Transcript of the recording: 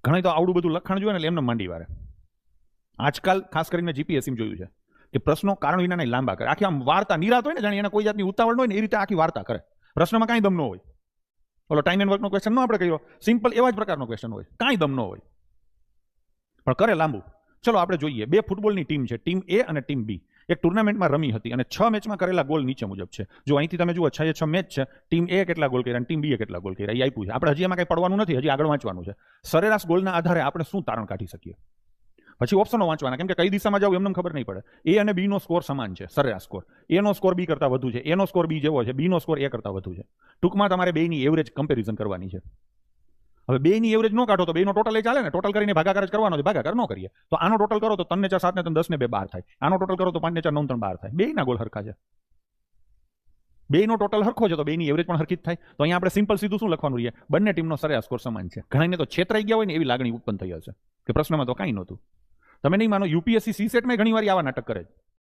ઘણા તો આવડું બધું લખાણ જોઈએ ને એટલે એમને માંડી વારે. આજકાલ ખાસ કરીને જીપીએસસી જોયું છે કે પ્રશ્નો કારણ વિના નહીં લાંબા કરે, આખી આમ વાર્તા નિરાત હોય ને જાણે એને કોઈ જાતની ઉતાવળ હોય ને એ રીતે આખી વાર્તા કરે. પ્રશ્નમાં કાંઈ દમ ન હોય. ઓલો ટાઈમ એન્ડ વર્કનો ક્વેશ્ચન ન આપણે કર્યો, સિમ્પલ એવા જ પ્રકારનો ક્વેશ્ચન હોય, કાંઈ દમ ન હોય, પણ કરે લાંબુ. ચલો આપણે જોઈએ, બે ફૂટબોલની ટીમ છે, ટીમ એ અને ટીમ બી. એક ટુર્નામેન્ટમાં રમી હતી અને 6 મેચમાં કરેલા ગોલ નીચે મુજબ છે. જો અહીંથી તમે જુઓ 6 મેચ છે, ટીમ એ કેટલા ગોલ કર્યા અને ટીમ બી કેટલા ગોલ કર્યા એ આપ્યું છે. આપણે હજી એમાં કંઈ પડવાનું નથી, હજી આગળ વાંચવાનું છે. સરેરાશ ગોલના આધારે આપણે શું તારણ કાઢી શકીએ, પછી ઓપ્શનો વાંચવાના, કેમ કે કઈ દિશામાં જાવ એમને ખબર નહીં પડે. એ અને બી નો સ્કોર સમાન છે, સરેરાશ સ્કોર. એ નો સ્કોર બી કરતા વધુ છે, એ નો સ્કોર બી જેવો છે, બી નો સ્કોર એ કરતા વધુ છે. ટૂંકમાં તમારે બેની એવરેજ કમ્પેરિઝન કરવાની છે. હવે બેની એવરેજ ન કાઢો તો બેનો ટોટલ એ ચાલે ને, ટોટલ કરીને ભાગાકાર જ કરવાનો છે, ભાગાકાર ન કરીએ તો આનો ટોટલ કરો તો 3 ને 4 7 ને 3 10 ને 2 12 થાય, આનો ટોટલ કરો તો 5 ને 4 9 3 12 થાય. બેયના ગોલ હરખા છે, બેયનો ટોટલ હરખો છે તો બેની એવરેજ પણ હરખી જ થાય. તો અહીંયા આપણે સિમ્પલ સીધું શું લખવાનું રહીએ, બંને ટીમનો સરેરાશ સ્કોર સમાન છે. ઘણાને તો છેતરાઈ ગયા હોય ને એવી લાગણી ઉત્પન્ન થઈ હશે કે પ્રશ્નમાં તો કાંઈ નહોતું. તમે નહીં માનો, યુપીએસસી સીસેટમાં ઘણી વાર આવા નાટક કરે છે.